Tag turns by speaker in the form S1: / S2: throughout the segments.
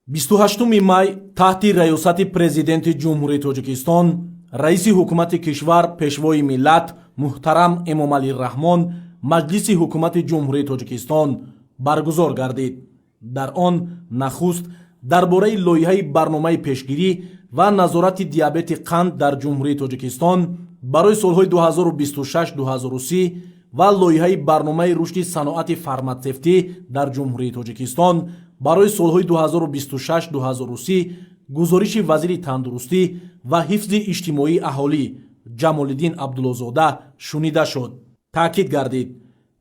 S1: 28 май таҳти раёсати президенти ҷумҳурии Тоҷикистон, раиси ҳукумати кишвар, пешвои миллат муҳтарам Эмомалӣ Раҳмон маҷлиси ҳукумати ҷумҳурии Тоҷикистон баргузор гардид. дар он нахуст дар бораи лоиҳаи барномаи пешгирӣ ва назорати диабети қанд дар ҷумҳурии Тоҷикистон барои солҳои 2026-2030 ва лоиҳаи барномаи рушди саноати фарматсевтӣ дар ҷумҳурии Тоҷикистон барои солҳои 2026-2030 гузориши вазири тандурустӣ ва ҳифзи иҷтимоии аҳолӣ Ҷамолиддин Абдуллозода шунида шуд. таъкид гардид,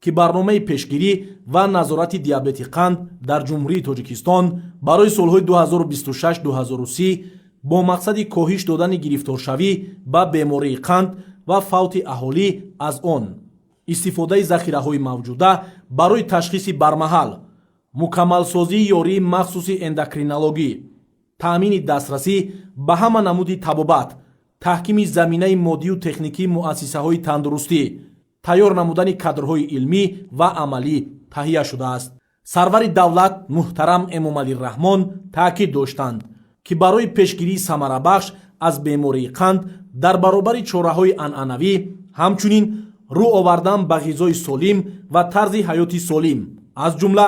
S1: ки барномаи пешгирӣ ва назорати диабети қанд дар ҷумҳурии Тоҷикистон барои солҳои 2026-2030 бо мақсади коҳиш додани гирифторшавӣ ба бемории қанд ва фавти аҳолӣ аз он, истифодаи захираҳои мавҷуда барои ташхиси бармаҳал, мукаммалсозии ёрии махсуси эндокринологӣ, таъмини дастрасӣ ба ҳама намуди табобат, таҳкими заминаи моддию техникии муассисаҳои тандурустӣ, тайёр намудани кадрҳои илмӣ ва амалӣ таҳия шудааст. сарвари давлат муҳтарам Эмомалӣ Раҳмон таъкид доштанд, ки барои пешгирии самарабахш аз бемории қанд дар баробари чораҳои анъанавӣ, ҳамчунин рӯ овардан ба ғизои солим ва тарзи ҳаёти солим, аз ҷумла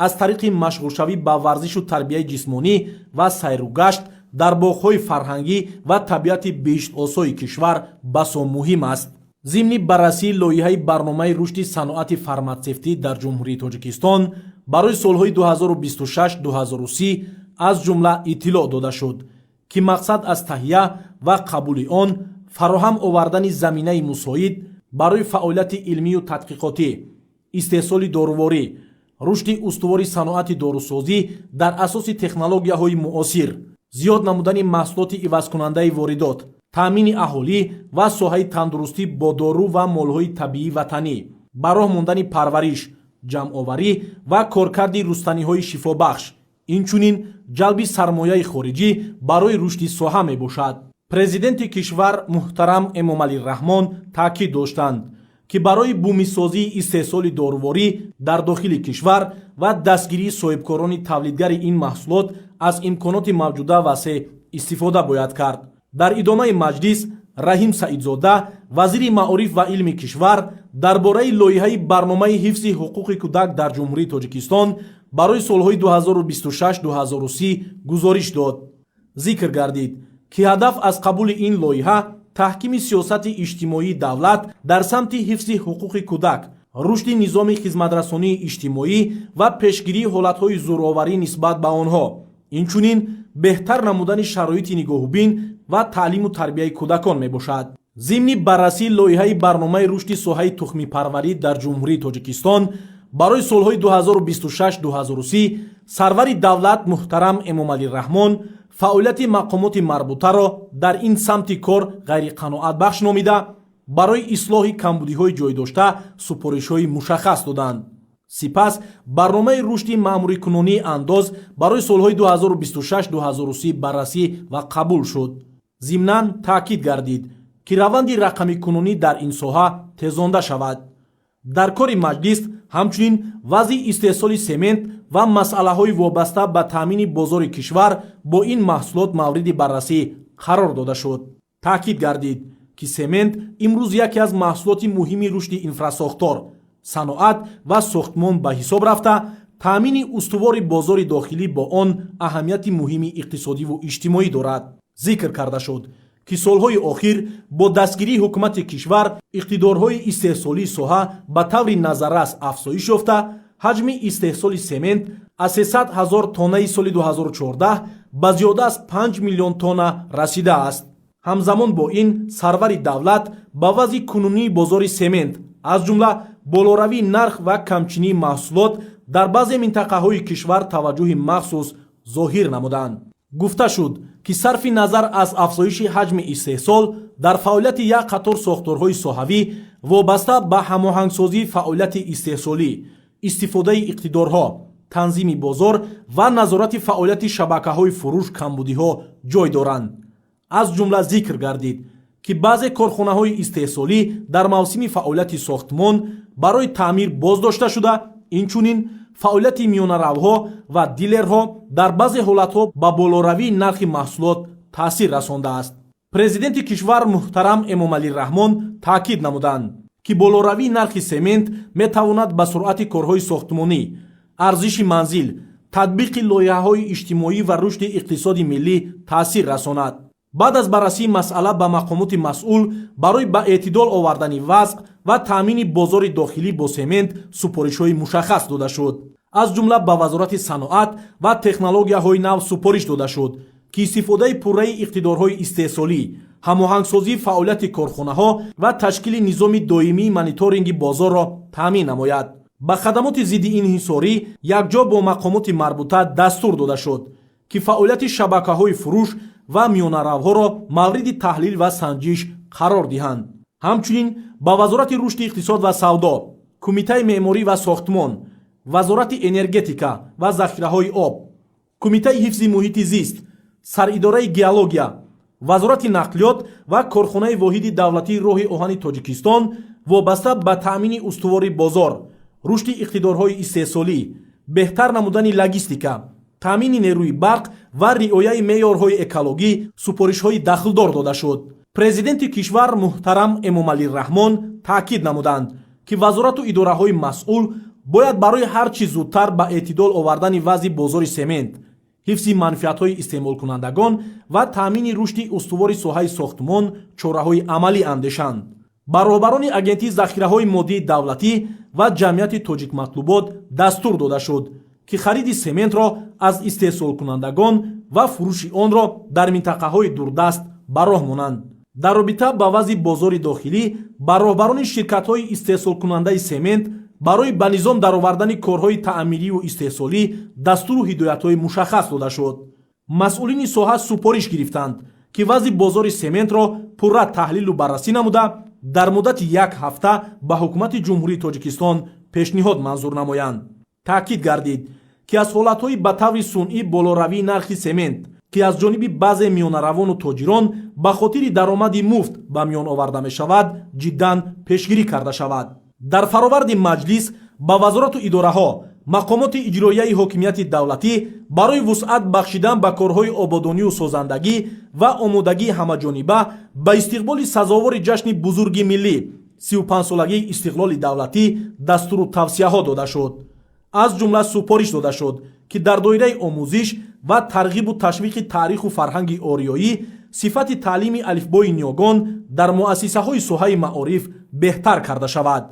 S1: аз тариқи машғулшавӣ ба варзишу тарбияи ҷисмонӣ ва сайру гашт дар боғҳои фарҳангӣ ва табиати бештосои кишвар басо муҳим аст. зимни баррасии лоиҳаи барномаи рушди саноати фарматсевтӣ дар ҷумҳурии Тоҷикистон барои солҳои 2026-2030 аз ҷумла иттилоъ дода шуд, ки мақсад аз таҳия ва қабули он фароҳам овардани заминаи мусоид барои фаъолияти илмию тадқиқотӣ, истеҳсоли доруворӣ, рушди устувори саноати дорусозӣ дар асоси технологияҳои муосир, зиёд намудани маҳсулоти ивазкунандаи воридот, таъмини аҳолӣ ва соҳаи тандурустӣ бо дору ва молҳои табиӣ ватанӣ, ба роҳ мондани парвариш, ҷамъоварӣ ва коркарди рустаниҳои шифобахш, инчунин ҷалби сармояи хориҷӣ барои рушди соҳа мебошад. президенти кишвар муҳтарам Эмомалӣ Раҳмон таъкид доштанд, ки барои бумисозии истеҳсоли доруворӣ дар дохили кишвар ва дастгирии соҳибкорони тавлидгари ин маҳсулот аз имконоти мавҷуда васеъ истифода бояд кард. дар идомаи маҷлис Раҳим Саидзода, вазири маориф ва илми кишвар, дар бораи лоиҳаи барномаи ҳифзи ҳуқуқи кӯдак дар ҷумҳурии Тоҷикистон барои солҳои 2026-2030 гузориш дод. зикр гардид, ки ҳадаф аз қабули ин лоиҳа таҳкими сиёсати иҷтимоии давлат дар самти ҳифзи ҳуқуқи кӯдак, рушди низоми хизматрасонии иҷтимоӣ ва пешгирии ҳолатҳои зӯроварӣ нисбат ба онҳо, инчунин беҳтар намудани шароити нигоҳубин ва таълиму тарбияи кӯдакон мебошад. зимни баррасии лоиҳаи барномаи рушди соҳаи тухмипарварӣ дар ҷумҳурии Тоҷикистон барои солҳои 2026-2030 сарвари давлат муҳтарам Эмомалӣ Раҳмон фаъолияти мақомоти марбутаро дар ин самти кор ғайриқаноатбахш номида, барои ислоҳи камбудиҳои ҷойдошта супоришҳои мушаххас доданд. сипас барномаи рушди маъмурикунонии андоз барои солҳои 2026-2030 баррасӣ ва қабул шуд. зимнан таъкид гардид, ки раванди рақамикунонӣ дар ин соҳа тезонда шавад. дар кори маҷлис ҳамчунин вазъи истеҳсоли семент ва масъалаҳои вобаста ба таъмини бозори кишвар бо ин маҳсулот мавриди баррасӣ қарор дода шуд. таъкид гардид, ки семент имрӯз яке аз маҳсулоти муҳими рушди инфрасохтор, саноат ва сохтмон ба ҳисоб рафта, таъмини устувори бозори дохилӣ бо он аҳамияти муҳими иқтисодиву иҷтимоӣ дорад. зикр карда шуд, ки солҳои охир бо дастгирии ҳукумати кишвар иқтидорҳои истеҳсолии соҳа ба таври назаррас афзоиш ёфта, ҳаҷми истеҳсоли семент аз 300 000 тоннаи соли 2014 ба зиёда аз 5 миллион тонна расидааст. ҳамзамон бо ин сарвари давлат ба вазъи кунунии бозори семент, аз ҷумла болоравии нарх ва камчинии маҳсулот дар баъзе минтақаҳои кишвар таваҷҷӯҳи махсус зоҳир намуданд. гуфта шуд, ки сарфи назар аз афзоиши ҳаҷми истеҳсол дар фаъолияти як қатор сохторҳои соҳавӣ вобаста ба ҳамоҳангсозии фаъолияти истеҳсолӣ, истифодаи иқтидорҳо, танзими бозор ва назорати фаъолияти шабакаҳои фурӯш камбудиҳо ҷой доранд. аз ҷумла зикр гардид, ки баъзе корхонаҳои истеҳсолӣ дар мавсими фаъолияти сохтмон барои таъмир боз дошта шуда, инчунин фаъолияти миёнаравҳо ва дилерҳо дар баъзе ҳолатҳо ба болоравии нархи маҳсулот таъсир расондааст. Президенти кишвар муҳтарам Эмомалӣ Раҳмон таъкид намуданд, ки болоравии нархи семент метавонад ба суръати корҳои сохтмонӣ, арзиши манзил, татбиқи лоиҳаҳои иҷтимоӣ ва рушди иқтисоди миллӣ таъсир расонад. баъд аз баррасии масъала ба мақомоти масъул барои ба эътидол овардани вазъ ва таъмини бозори дохилӣ бо семент супоришҳои мушаххас дода шуд. аз ҷумла ба вазорати саноат ва технологияҳои нав супориш дода шуд, ки истифодаи пурраи иқтидорҳои истеҳсолӣ, ҳамоҳангсозии фаъолияти корхонаҳо ва ташкили низоми доимии мониторинги бозорро таъмин намояд. ба хадамоти зидди инҳисорӣ якҷо бо мақомоти марбута дастур дода шуд, ки фаъолияти шабакаҳои фурӯш ва миёнаравҳоро мавриди таҳлил ва санҷиш қарор диҳанд. ҳамчунин ба вазорати рушди иқтисод ва савдо, кумитаи меъморӣ ва сохтмон, вазорати энергетика ва захираҳои об, кумитаи ҳифзи муҳити зист, саридораи геология, вазорати нақлиёт ва корхонаи воҳиди давлатии роҳи оҳани Тоҷикистон вобаста ба таъмини устувори бозор, рушди иқтидорҳои истеҳсолӣ, беҳтар намудани логистика, таъмини нерӯи барқ ва риояи меъёрҳои экологӣ супоришҳои дахлдор дода шуд. Президенти кишвар муҳтарам Эмомалӣ Раҳмон таъкид намуданд, ки вазорату идораҳои масъул бояд барои ҳар чӣ зудтар ба эътидол овардани вазъи бозори семент, ҳифзи манфиатҳои истеъмолкунандагон ва таъмини рушди устувори соҳаи сохтмон чораҳои амалӣ андешанд. ба роҳбарони агентии захираҳои моддии давлатӣ ва ҷамъияти Тоҷикматлубот дастур дода шуд, ки хариди сементро аз истеҳсолкунандагон ва фурӯши онро дар минтақаҳои дурдаст ба роҳ монанд. дар робита ба вазъи бозори дохилӣ ба роҳбарони ширкатҳои истеҳсолкунандаи семент барои ба низом даровардани корҳои таъмирию истеҳсолӣ дастуру ҳидоятҳои мушаххас дода шуд. масъулини соҳа супориш гирифтанд, ки вазъи бозори сементро пурра таҳлилу баррасӣ намуда дар муддати як ҳафта ба ҳукумати ҷумҳурии Тоҷикистон пешниҳод манзур намоянд. таъкид гардид, ки аз ҳолатҳои ба таври сунъӣ болоравии нархи семент, ки аз ҷониби баъзе миёнаравону тоҷирон ба хотири даромади муфт ба миён оварда мешавад, ҷиддан пешгирӣ карда шавад. дар фароварди маҷлис ба вазорату идораҳо, мақомоти иҷроияи ҳокимияти давлатӣ барои вусъат бахшидан ба корҳои ободонию созандагӣ ва омодагии ҳамаҷониба ба истиқболи сазовори ҷашни бузурги миллӣ 35-солагии истиқлоли давлатӣ дастуру тавсияҳо дода шуд. аз ҷумла супориш дода шуд, ки дар доираи омӯзиш ва тарғибу ташвиқи таъриху фарҳанги ориёӣ сифати таълими алифбои ниёгон дар муассисаҳои соҳаи маориф беҳтар карда шавад.